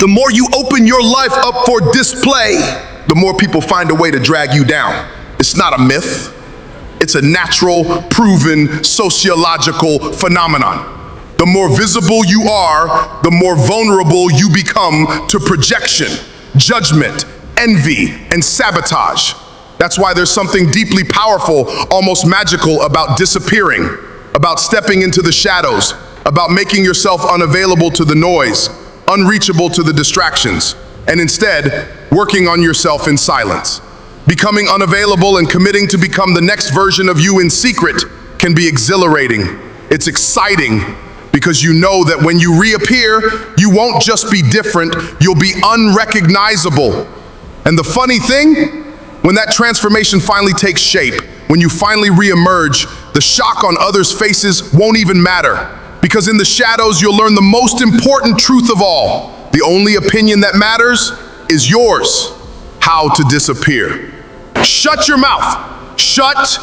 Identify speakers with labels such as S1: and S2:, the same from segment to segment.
S1: The more you open your life up for display, the more people find a way to drag you down. It's not a myth. It's a natural, proven, sociological phenomenon. The more visible you are, the more vulnerable you become to projection, judgment, envy, and sabotage. That's why there's something deeply powerful, almost magical about disappearing, about stepping into the shadows, about making yourself unavailable to the noise, unreachable to the distractions, and instead working on yourself in silence. Becoming unavailable and committing to become the next version of you in secret can be exhilarating. It's exciting because you know that when you reappear, you won't just be different, you'll be unrecognizable. And the funny thing, when that transformation finally takes shape, when you finally reemerge, the shock on others' faces won't even matter. Because in the shadows, you'll learn the most important truth of all. The only opinion that matters is yours. How to disappear. Shut your mouth. Shut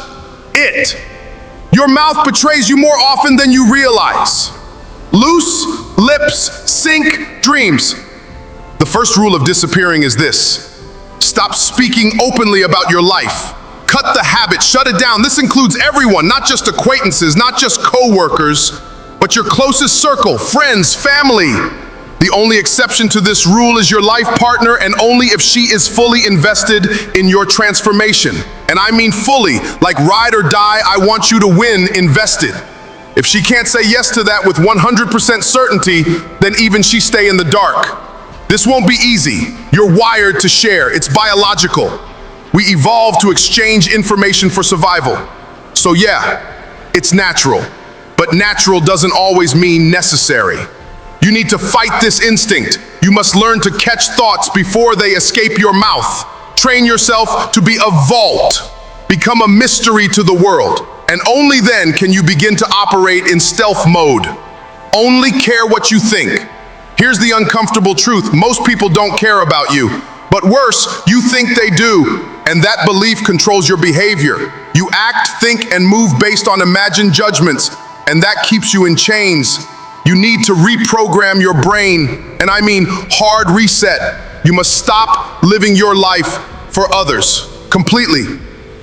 S1: it. Your mouth betrays you more often than you realize. Loose lips sink dreams. The first rule of disappearing is this. Stop speaking openly about your life. Cut the habit, shut it down. This includes everyone, not just acquaintances, not just co-workers, but your closest circle, friends, family. The only exception to this rule is your life partner, and only if she is fully invested in your transformation. And I mean fully, like ride or die, I want you to win invested. If she can't say yes to that with 100% certainty, then even she stay in the dark. This won't be easy. You're wired to share. It's biological. We evolved to exchange information for survival. So yeah, it's natural. But natural doesn't always mean necessary. You need to fight this instinct. You must learn to catch thoughts before they escape your mouth. Train yourself to be a vault. Become a mystery to the world. And only then can you begin to operate in stealth mode. Only care what you think. Here's the uncomfortable truth. Most people don't care about you. But worse, you think they do. And that belief controls your behavior. You act, think, and move based on imagined judgments. And that keeps you in chains. You need to reprogram your brain, and I mean hard reset. You must stop living your life for others completely.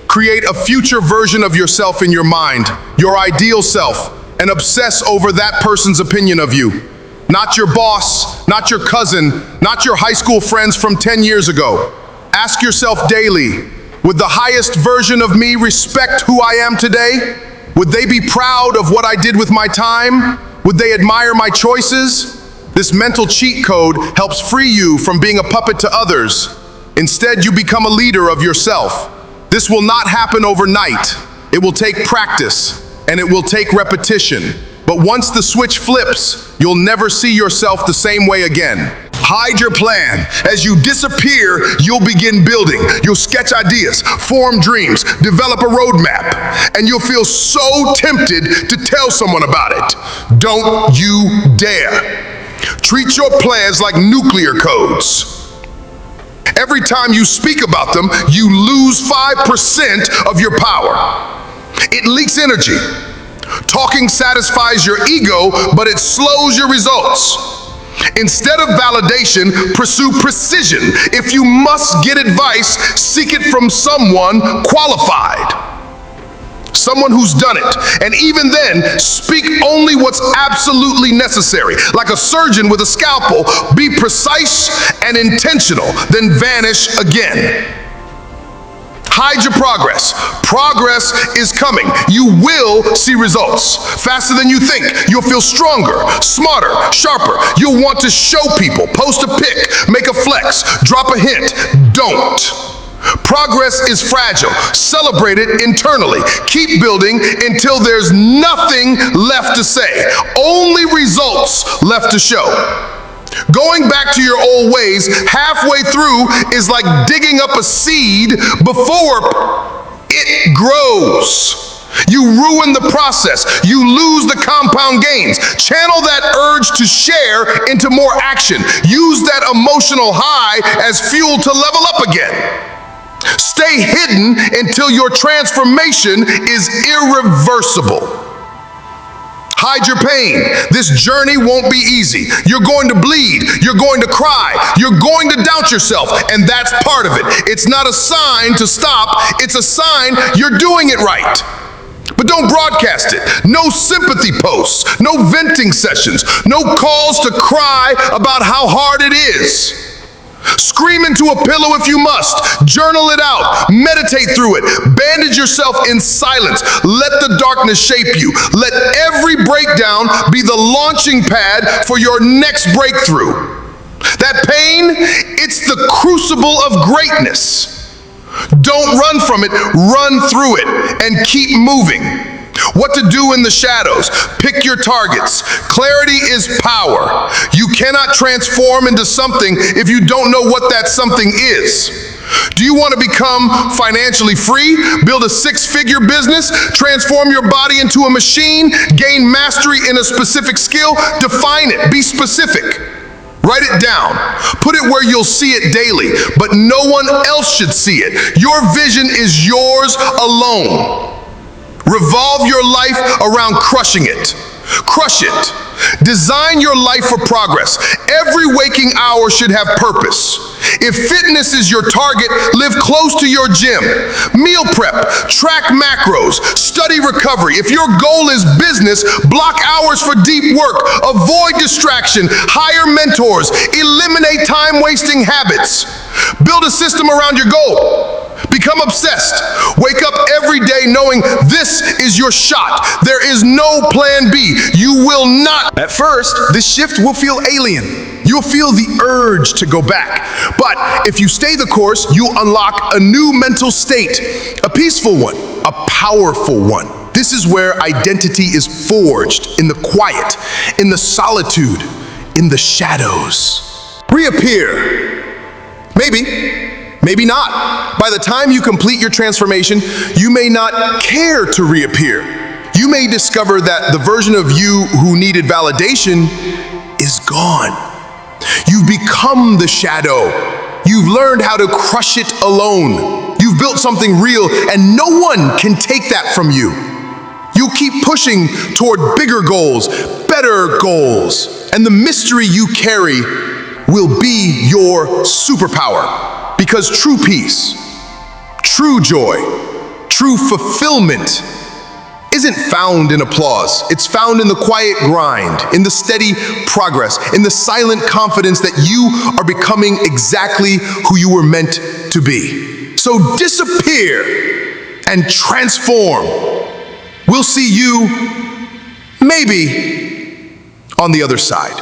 S1: Create a future version of yourself in your mind, your ideal self, and obsess over that person's opinion of you. Not your boss, not your cousin, not your high school friends from 10 years ago. Ask yourself daily, would the highest version of me respect who I am today? Would they be proud of what I did with my time? Would they admire my choices? This mental cheat code helps free you from being a puppet to others. Instead, you become a leader of yourself. This will not happen overnight. It will take practice, and it will take repetition. But once the switch flips, you'll never see yourself the same way again. Hide your plan. As you disappear, you'll begin building. You'll sketch ideas, form dreams, develop a roadmap, and you'll feel so tempted to tell someone about it. Don't you dare. Treat your plans like nuclear codes. Every time you speak about them, you lose 5% of your power. It leaks energy. Talking satisfies your ego, but it slows your results. Instead of validation, pursue precision. If you must get advice, seek it from someone qualified. Someone who's done it. And even then, speak only what's absolutely necessary. Like a surgeon with a scalpel, be precise and intentional, then vanish again. Hide your progress. Progress is coming. You will see results faster than you think. You'll feel stronger, smarter, sharper. You'll want to show people, post a pic, make a flex, drop a hint. Don't. Progress is fragile. Celebrate it internally. Keep building until there's nothing left to say. Only results left to show. Going back to your old ways halfway through is like digging up a seed before it grows. You ruin the process. You lose the compound gains. Channel that urge to share into more action. Use that emotional high as fuel to level up again. Stay hidden until your transformation is irreversible. Hide your pain. This journey won't be easy. You're going to bleed. You're going to cry. You're going to doubt yourself, and that's part of it. It's not a sign to stop. It's a sign you're doing it right. But don't broadcast it. No sympathy posts, no venting sessions, no calls to cry about how hard it is. Scream into a pillow if you must. Journal it out. Meditate through it. Bandage yourself in silence. Let the darkness shape you. Let every breakdown be the launching pad for your next breakthrough. That pain, it's the crucible of greatness. Don't run from it, run through it, and keep moving. What to do in the shadows. Pick your targets. Clarity is power. You cannot transform into something if you don't know what that something is. Do you want to become financially free, build a six-figure business, transform your body into a machine, gain mastery in a specific skill? Define it. Be specific. Write it down. Put it where you'll see it daily, but no one else should see it. Your vision is yours alone. Revolve your life around crushing it. Crush it. Design your life for progress. Every waking hour should have purpose. If fitness is your target, live close to your gym. Meal prep, track macros, study recovery. If your goal is business, block hours for deep work. Avoid distraction, hire mentors, eliminate time-wasting habits. Build a system around your goal. Become obsessed. Wake up every day knowing this is your shot. There is no plan B. You will not. At first, this shift will feel alien. You'll feel the urge to go back. But if you stay the course, you'll unlock a new mental state, a peaceful one, a powerful one. This is where identity is forged, in the quiet, in the solitude, in the shadows. Reappear. Maybe not. By the time you complete your transformation, you may not care to reappear. You may discover that the version of you who needed validation is gone. You've become the shadow. You've learned how to crush it alone. You've built something real, and no one can take that from you. You'll keep pushing toward bigger goals, better goals, and the mystery you carry will be your superpower. Because true peace, true joy, true fulfillment isn't found in applause. It's found in the quiet grind, in the steady progress, in the silent confidence that you are becoming exactly who you were meant to be. So disappear and transform. We'll see you, maybe, on the other side.